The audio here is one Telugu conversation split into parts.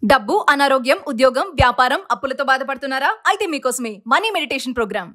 డబ్బు, అనారోగ్యం, ఉద్యోగం, వ్యాపారం, అప్పులతో బాధపడుతున్నారా? అయితే మీకోసమే మనీ మెడిటేషన్ ప్రోగ్రామ్.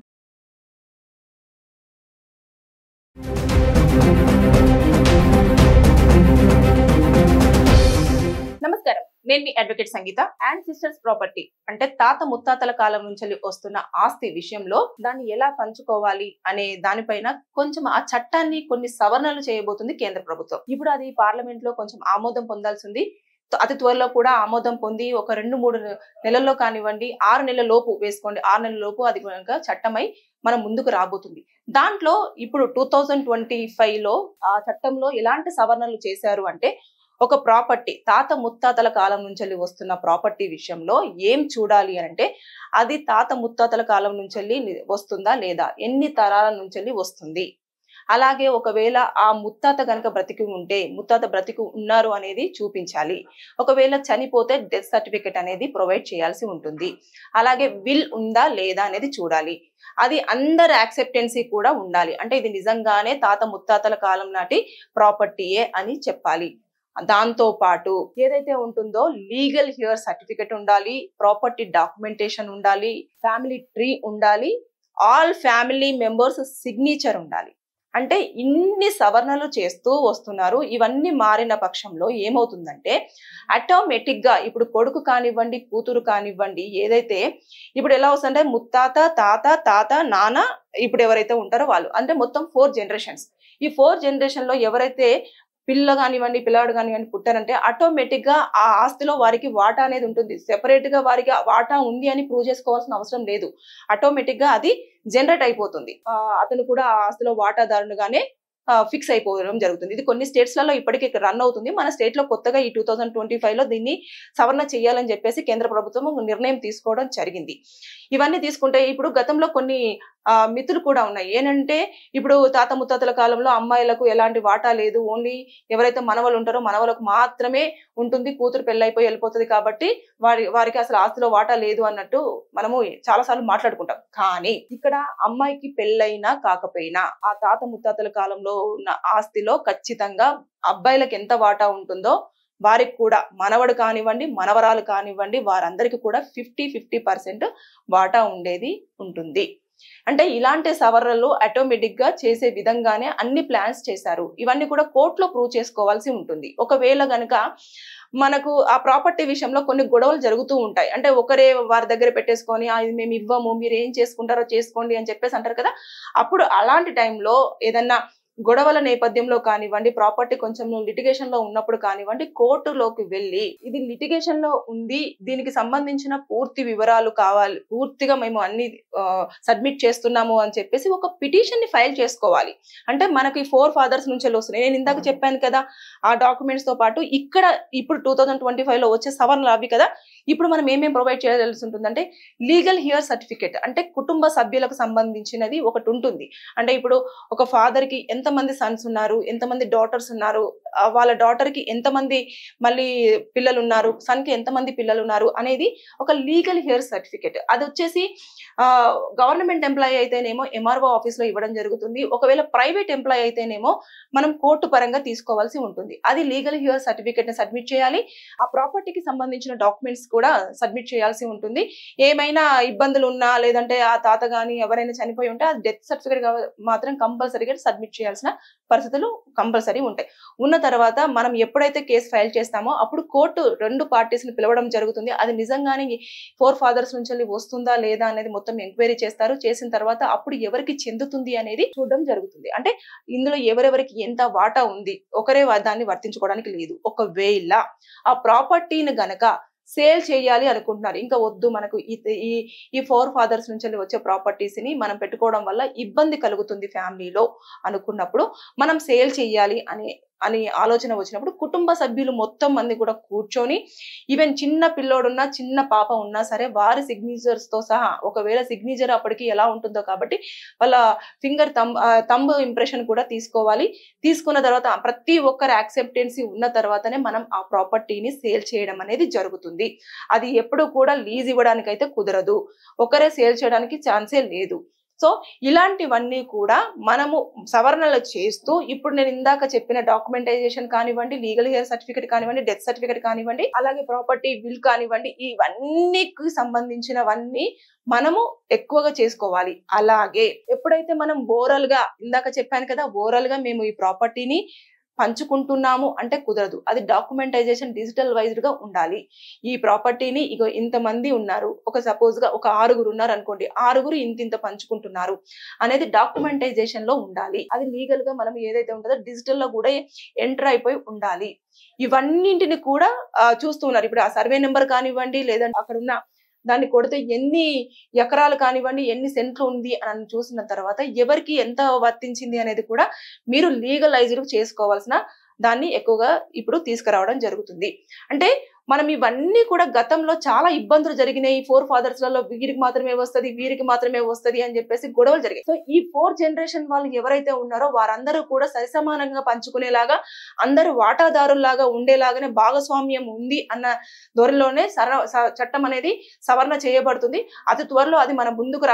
నమస్కారం, నేను మీ అడ్వకేట్ సంగీత. యాన్సిస్టర్స్ ప్రాపర్టీ అంటే తాత ముత్తాతల కాలం నుంచి వస్తున్న ఆస్తి విషయంలో దాన్ని ఎలా పంచుకోవాలి అనే దానిపైన కొంచెం ఆ చట్టాన్ని కొన్ని సవరణలు చేయబోతుంది కేంద్ర ప్రభుత్వం. ఇప్పుడు అది పార్లమెంట్ లో కొంచెం ఆమోదం పొందాల్సింది. అతి త్వరలో కూడా ఆమోదం పొంది ఒక 2-3 నెలల్లో కానివ్వండి, 6 నెలల లోపు వేసుకోండి, 6 నెలల లోపు అది కనుక చట్టమై మనం ముందుకు రాబోతుంది. దాంట్లో ఇప్పుడు 2025లో ఆ చట్టంలో ఎలాంటి సవరణలు చేశారు అంటే, ఒక ప్రాపర్టీ తాత ముత్తాతల కాలం నుంచి వస్తున్న ప్రాపర్టీ విషయంలో ఏం చూడాలి అంటే, అది తాత ముత్తాతల కాలం నుంచి వస్తుందా లేదా, ఎన్ని తరాల నుంచి వస్తుంది. అలాగే ఒకవేళ ఆ ముత్తాత కనుక బ్రతికి ఉంటే, ముత్తాత బ్రతికి ఉన్నారు అనేది చూపించాలి. ఒకవేళ చనిపోతే డెత్ సర్టిఫికెట్ అనేది ప్రొవైడ్ చేయాల్సి ఉంటుంది. అలాగే విల్ ఉందా లేదా అనేది చూడాలి. అది అందరు యాక్సెప్టెన్సీ కూడా ఉండాలి. అంటే ఇది నిజంగానే తాత ముత్తాతల కాలం నాటి ప్రాపర్టీయే అని చెప్పాలి. దాంతో పాటు ఏదైతే ఉంటుందో లీగల్ హియర్ సర్టిఫికెట్ ఉండాలి, ప్రాపర్టీ డాక్యుమెంటేషన్ ఉండాలి, ఫ్యామిలీ ట్రీ ఉండాలి, ఆల్ ఫ్యామిలీ మెంబర్స్ సిగ్నేచర్ ఉండాలి. అంటే ఇన్ని సవరణలు చేస్తూ వస్తున్నారు. ఇవన్నీ మారిన పక్షంలో ఏమవుతుందంటే, ఆటోమేటిక్ గా ఇప్పుడు కొడుకు కానివ్వండి, కూతురు కానివ్వండి, ఏదైతే ఇప్పుడు ఎలా వస్తుందంటే ముత్తాత, తాత, నాన్న, ఇప్పుడు ఎవరైతే ఉంటారో వాళ్ళు, అంటే మొత్తం 4 జనరేషన్స్. ఈ 4 జనరేషన్ లో ఎవరైతే పిల్లాడు కానివ్వండి పుట్టారంటే ఆటోమేటిక్ గా ఆ ఆస్తిలో వారికి వాటా అనేది ఉంటుంది. సెపరేట్ గా వారికి వాటా ఉంది అని ప్రూవ్ చేసుకోవాల్సిన అవసరం లేదు. ఆటోమేటిక్ గా అది జనరేట్ అయిపోతుంది. అతను కూడా ఆ ఆస్తిలో వాటాదారునిగానే ఫిక్స్ అయిపోవడం జరుగుతుంది. ఇది కొన్ని స్టేట్స్ లలో ఇప్పటికీ రన్ అవుతుంది. మన స్టేట్ లో కొత్తగా ఈ 2025లో దీన్ని సవరణ చేయాలని చెప్పేసి కేంద్ర ప్రభుత్వం నిర్ణయం తీసుకోవడం జరిగింది. ఇవన్నీ తీసుకుంటే ఇప్పుడు గతంలో కొన్ని మితులు కూడా ఉన్నాయి. ఏంటంటే ఇప్పుడు తాత ముత్తాతల కాలంలో అమ్మాయిలకు ఎలాంటి వాటా లేదు, ఓన్లీ ఎవరైతే మనవలు ఉంటారో మనవలకు మాత్రమే ఉంటుంది, కూతురు పెళ్ళైపోయి వెళ్ళిపోతుంది కాబట్టి వారికి అసలు ఆస్తిలో వాటా లేదు అన్నట్టు మనము చాలాసార్లు మాట్లాడుకుంటాం. కానీ ఇక్కడ అమ్మాయికి పెళ్ళైనా కాకపోయినా ఆ తాత ముత్తాతల కాలంలో ఉన్న ఆస్తిలో ఖచ్చితంగా అబ్బాయిలకు ఎంత వాటా ఉంటుందో వారికి కూడా మనవడు కానివ్వండి, మనవరాలు కానివ్వండి, వారందరికీ కూడా 50% వాటా ఉండేది ఉంటుంది. అంటే ఇలాంటి సవరణలు ఆటోమేటిక్ గా చేసే విధంగానే అన్ని ప్లాన్స్ చేశారు. ఇవన్నీ కూడా కోర్టులో ప్రూవ్ చేసుకోవాల్సి ఉంటుంది. ఒకవేళ గనుక మనకు ఆ ప్రాపర్టీ విషయంలో కొన్ని గొడవలు జరుగుతూ ఉంటాయి. అంటే ఒకరే వారి దగ్గర పెట్టేసుకొని ఇది మేము ఇవ్వము, మీరు ఏం చేసుకుంటారో చేసుకోండి అని చెప్పేసి అంటారు కదా. అప్పుడు అలాంటి టైంలో ఏదన్నా గొడవల నేపథ్యంలో కానివ్వండి, ప్రాపర్టీ కొంచెం లిటిగేషన్ లో ఉన్నప్పుడు కానివ్వండి, కోర్టులోకి వెళ్ళి ఇది లిటిగేషన్ లో ఉంది, దీనికి సంబంధించిన పూర్తి వివరాలు కావాలి, పూర్తిగా మేము అన్ని సబ్మిట్ చేస్తున్నాము అని చెప్పేసి ఒక పిటిషన్ ని ఫైల్ చేసుకోవాలి. అంటే మనకి 4 ఫాదర్స్ నుంచి వస్తున్నాయి. నేను ఇందాక చెప్పాను కదా, ఆ డాక్యుమెంట్స్ తో పాటు ఇక్కడ ఇప్పుడు 2025లో వచ్చే సవరణలు అవి కదా. ఇప్పుడు మనం ఏమేమి ప్రొవైడ్ చేయాల్సి ఉంటుందంటే, లీగల్ హియర్ సర్టిఫికేట్ అంటే కుటుంబ సభ్యులకు సంబంధించినది ఒకటి ఉంటుంది. అంటే ఇప్పుడు ఒక ఫాదర్ కి ఎంతమంది సన్స్ ఉన్నారు, ఎంతమంది డాటర్స్ ఉన్నారు, వాళ్ళ డాటర్ కి ఎంతమంది మళ్ళీ పిల్లలు ఉన్నారు, సన్ కి ఎంతమంది పిల్లలు ఉన్నారు అనేది ఒక లీగల్ హియర్ సర్టిఫికేట్. అది వచ్చేసి గవర్నమెంట్ ఎంప్లాయీ అయితేనేమో ఎంఆర్ఓ ఆఫీస్ లో ఇవ్వడం జరుగుతుంది. ఒకవేళ ప్రైవేట్ ఎంప్లాయీ అయితేనేమో మనం కోర్టు పరంగా తీసుకోవాల్సి ఉంటుంది. అది లీగల్ హియర్ సర్టిఫికేట్ ని సబ్మిట్ చేయాలి. ఆ ప్రాపర్టీకి సంబంధించిన డాక్యుమెంట్స్ కూడా సబ్మిట్ చేయాల్సి ఉంటుంది. ఏమైనా ఇబ్బందులు ఉన్నా, లేదంటే ఆ తాత గాని ఎవరైనా చనిపోయి ఉంటే ఆ డెత్ సర్టిఫికేట్ మాత్రం కంపల్సరీగా సబ్మిట్ చేయాల్సిన పరిస్థితులు కంపల్సరీ ఉంటాయి. ఉన్న తర్వాత మనం ఎప్పుడైతే కేసు ఫైల్ చేస్తామో అప్పుడు కోర్టు 2 పార్టీస్ ని పిలవడం జరుగుతుంది. అది నిజంగానే 4 ఫాదర్స్ నుంచి వస్తుందా లేదా అనేది మొత్తం ఎంక్వైరీ చేస్తారు. చేసిన తర్వాత అప్పుడు ఎవరికి చెందుతుంది అనేది చూడడం జరుగుతుంది. అంటే ఇందులో ఎవరెవరికి ఎంత వాటా ఉంది, ఒకరే దాన్ని వర్తించుకోవడానికి లేదు. ఒకవేళ ఆ ప్రాపర్టీని గనక సేల్ చేయాలి అనుకుంటున్నారు, ఇంకా వద్దు మనకు ఈ 4 ఫాదర్స్ నుంచి వచ్చే ప్రాపర్టీస్ ని మనం పెట్టుకోవడం వల్ల ఇబ్బంది కలుగుతుంది ఫ్యామిలీలో అనుకున్నప్పుడు, మనం సేల్ చేయాలి అని ఆలోచన వచ్చినప్పుడు కుటుంబ సభ్యులు మొత్తం మంది కూడా కూర్చొని, ఈవెన్ చిన్న పిల్లోడున్నా చిన్న పాప ఉన్నా సరే వారి సిగ్నేచర్స్ తో సహా, ఒకవేళ సిగ్నేచర్ అప్పటికి ఎలా ఉంటుందో కాబట్టి వాళ్ళ ఫింగర్ థంబ్ ఇంప్రెషన్ కూడా తీసుకోవాలి. తీసుకున్న తర్వాత ప్రతి ఒక్కరి యాక్సెప్టెన్సీ ఉన్న తర్వాతనే మనం ఆ ప్రాపర్టీని సేల్ చేయడం అనేది జరుగుతుంది. అది ఎప్పుడు కూడా లీజ్ ఇవ్వడానికి అయితే కుదరదు, ఒకరే సేల్ చేయడానికి ఛాన్సే లేదు. సో ఇలాంటివన్నీ కూడా మనము సవరణలు చేస్తూ ఇప్పుడు నేను ఇందాక చెప్పిన డాక్యుమెంటైజేషన్ కానివ్వండి, లీగల్ హెయిర్ సర్టిఫికేట్ కానివ్వండి, డెత్ సర్టిఫికేట్ కానివ్వండి, అలాగే ప్రాపర్టీ విల్ కానివ్వండి, ఇవన్నీకి సంబంధించినవన్నీ మనము ఎక్కువగా చేసుకోవాలి. అలాగే ఎప్పుడైతే మనం ఓరల్ గా, ఇందాక చెప్పాను కదా, ఓరల్ గా మేము ఈ ప్రాపర్టీని పంచుకుంటున్నాము అంటే కుదరదు. అది డాక్యుమెంటైజేషన్ డిజిటల్ వైజ్డ్ గా ఉండాలి. ఈ ప్రాపర్టీని ఇగో ఇంతమంది ఉన్నారు, ఒక సపోజ్ గా ఒక 6 ఉన్నారు అనుకోండి, 6 ఇంత పంచుకుంటున్నారు అనేది డాక్యుమెంటైజేషన్ లో ఉండాలి. అది లీగల్ గా మనం ఏదైతే ఉంటుందో డిజిటల్ లో కూడా ఎంటర్ అయిపోయి ఉండాలి. ఇవన్నింటిని కూడా చూస్తున్నారు. ఇప్పుడు ఆ సర్వే నెంబర్ కానివ్వండి, లేదంటే అక్కడ ఉన్న దాన్ని కొడితే ఎన్ని ఎకరాలు కానివ్వండి, ఎన్ని సెంట్లు ఉంది అని చూసిన తర్వాత ఎవరికి ఎంత వర్తించింది అనేది కూడా మీరు లీగలైజ్డ్ చేసుకోవాల్సిన దాన్ని ఎక్కువగా ఇప్పుడు తీసుకురావడం జరుగుతుంది. అంటే మనం ఇవన్నీ కూడా గతంలో చాలా ఇబ్బందులు జరిగినాయి. 4 ఫాదర్స్లలో వీరికి మాత్రమే వస్తుంది, వీరికి మాత్రమే వస్తుంది అని చెప్పేసి గొడవలు జరిగాయి. సో ఈ 4 జనరేషన్ వాళ్ళు ఎవరైతే ఉన్నారో వారందరూ కూడా సరిసమానంగా పంచుకునేలాగా, అందరూ వాటాదారుల్లాగా ఉండేలాగానే భాగస్వామ్యం ఉంది అన్న ధోరణిలోనే చట్టం అనేది సవరణ చేయబడుతుంది. అతి త్వరలో అది మన ముందుకు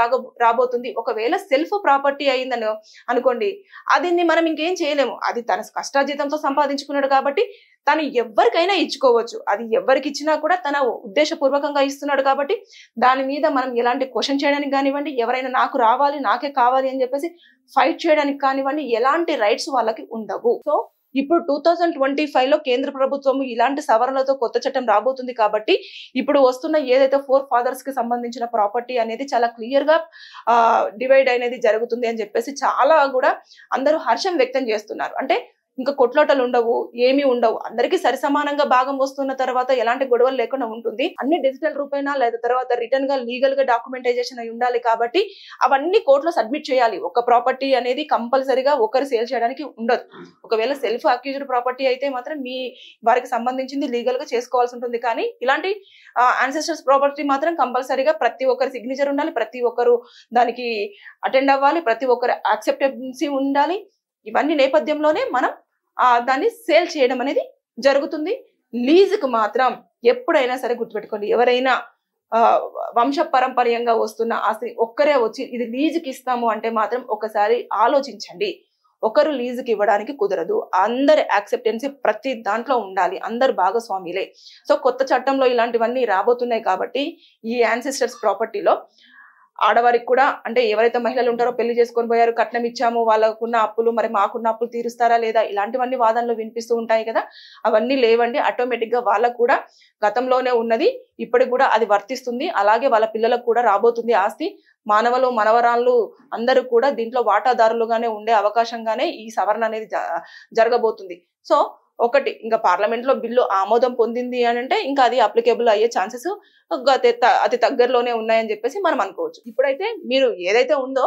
రాబోతుంది. ఒకవేళ సెల్ఫ్ ప్రాపర్టీ అయిందని అనుకోండి, అది మనం ఇంకేం చేయలేము. అది తన కష్టార్జితంతో సంపాదించుకున్నాడు కాబట్టి తను ఎవరికైనా ఇచ్చుకోవచ్చు. అది ఎవరికి ఇచ్చినా కూడా తన ఉద్దేశపూర్వకంగా ఇస్తున్నాడు కాబట్టి దాని మీద మనం ఎలాంటి క్వశ్చన్ చేయడానికి కానివ్వండి, ఎవరైనా నాకు రావాలి, నాకే కావాలి అని చెప్పేసి ఫైట్ చేయడానికి కానివ్వండి, ఎలాంటి రైట్స్ వాళ్ళకి ఉండవు. సో ఇప్పుడు 2025లో కేంద్ర ప్రభుత్వం ఇలాంటి సవరణలతో కొత్త చట్టం రాబోతుంది కాబట్టి ఇప్పుడు వస్తున్న ఏదైతే 4 ఫాదర్స్ కి సంబంధించిన ప్రాపర్టీ అనేది చాలా క్లియర్ గా డివైడ్ అనేది జరుగుతుంది అని చెప్పేసి చాలా కూడా అందరూ హర్షం వ్యక్తం చేస్తున్నారు. అంటే ఇంకా కొట్లాటలు ఉండవు, ఏమీ ఉండవు, అందరికీ సరిసమానంగా భాగం వస్తున్న తర్వాత ఎలాంటి గొడవలు లేకుండా ఉంటుంది. అన్ని డిజిటల్ రూపేనా లేదా తర్వాత రిటర్న్ గా లీగల్ గా డాక్యుమెంటైజేషన్ అయి ఉండాలి కాబట్టి అవన్నీ కోర్టులో సబ్మిట్ చేయాలి. ఒక ప్రాపర్టీ అనేది కంపల్సరీగా ఒకరు సేల్ చేయడానికి ఉండదు. ఒకవేళ సెల్ఫ్ అక్యూజ్డ్ ప్రాపర్టీ అయితే మాత్రం మీ వారికి సంబంధించింది లీగల్ గా చేసుకోవాల్సి ఉంటుంది. కానీ ఇలాంటి యాన్సెస్టర్స్ ప్రాపర్టీ మాత్రం కంపల్సరీగా ప్రతి ఒక్కరి సిగ్నేచర్ ఉండాలి, ప్రతి ఒక్కరు దానికి అటెండ్ అవ్వాలి, ప్రతి ఒక్కరు యాక్సెప్టెన్సీ ఉండాలి. ఇవన్నీ నేపథ్యంలోనే మనం దాన్ని సేల్ చేయడం అనేది జరుగుతుంది. లీజుకు మాత్రం ఎప్పుడైనా సరే గుర్తుపెట్టుకోండి, ఎవరైనా వంశపరంపర్యంగా వస్తున్న ఆస్తి ఒక్కరే వచ్చి ఇది లీజుకి ఇస్తాము అంటే మాత్రం ఒకసారి ఆలోచించండి. ఒకరు లీజుకి ఇవ్వడానికి కుదరదు. అందరి యాక్సెప్టెన్సీ ప్రతి దాంట్లో ఉండాలి, అందరు భాగస్వామిలే. సో కొత్త చట్టంలో ఇలాంటివన్నీ రాబోతున్నాయి కాబట్టి ఈ యాన్సెస్టర్స్ ప్రాపర్టీలో ఆడవారికి కూడా, అంటే ఎవరైతే మహిళలు ఉంటారో పెళ్లి చేసుకొని పోయారు, కట్నం ఇచ్చాము, వాళ్ళకున్న అప్పులు మరి మాకున్న అప్పులు తీరుస్తారా లేదా, ఇలాంటివన్నీ వాదనలు వినిపిస్తూ ఉంటాయి కదా. అవన్నీ లేవండి. ఆటోమేటిక్ గా వాళ్ళకు కూడా గతంలోనే ఉన్నది ఇప్పటికి కూడా అది వర్తిస్తుంది. అలాగే వాళ్ళ పిల్లలకు కూడా రాబోతుంది ఆస్తి. మానవులు మనవరాళ్ళు అందరూ కూడా దీంట్లో వాటాదారులుగానే ఉండే అవకాశంగానే ఈ సవరణ అనేది జరగబోతుంది. సో ఒకటి, ఇంకా పార్లమెంట్ లో బిల్లు ఆమోదం పొందింది అని అంటే ఇంకా అది అప్లికేబుల్ అయ్యే ఛాన్సెస్ అతి దగ్గరలోనే ఉన్నాయని చెప్పేసి మనం అనుకోవచ్చు. ఇప్పుడైతే మీరు ఏదైతే ఉందో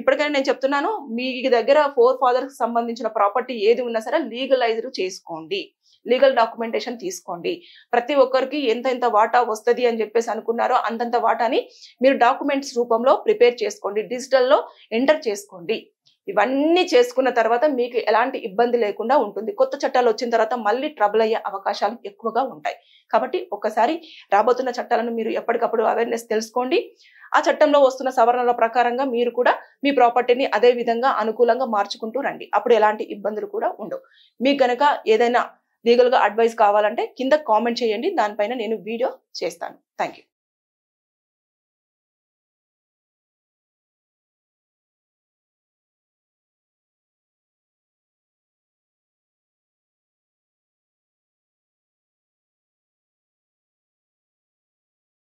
ఇప్పటికైనా నేను చెప్తున్నాను, మీ దగ్గర 4 ఫాదర్స్ సంబంధించిన ప్రాపర్టీ ఏది ఉన్నా సరే లీగలైజ్డ్ చేసుకోండి, లీగల్ డాక్యుమెంటేషన్ తీసుకోండి. ప్రతి ఒక్కరికి ఎంత వాటా వస్తుంది అని చెప్పేసి అనుకున్నారో అంతంత వాటాని మీరు డాక్యుమెంట్స్ రూపంలో ప్రిపేర్ చేసుకోండి, డిజిటల్లో ఎంటర్ చేసుకోండి. ఇవన్నీ చేసుకున్న తర్వాత మీకు ఎలాంటి ఇబ్బంది లేకుండా ఉంటుంది. కొత్త చట్టాలు వచ్చిన తర్వాత మళ్ళీ ట్రబుల్ అయ్యే అవకాశాలు ఎక్కువగా ఉంటాయి. కాబట్టి ఒకసారి రాబోతున్న చట్టాలను మీరు ఎప్పటికప్పుడు అవేర్నెస్ తెలుసుకోండి. ఆ చట్టంలో వస్తున్న సవరణల ప్రకారంగా మీరు కూడా మీ ప్రాపర్టీని అదే విధంగా అనుకూలంగా మార్చుకుంటూ రండి. అప్పుడు ఎలాంటి ఇబ్బందులు కూడా ఉండవు. మీకు గనక ఏదైనా లీగల్ గా అడ్వైస్ కావాలంటే కింద కామెంట్ చేయండి, దానిపైన నేను వీడియో చేస్తాను. Thank you.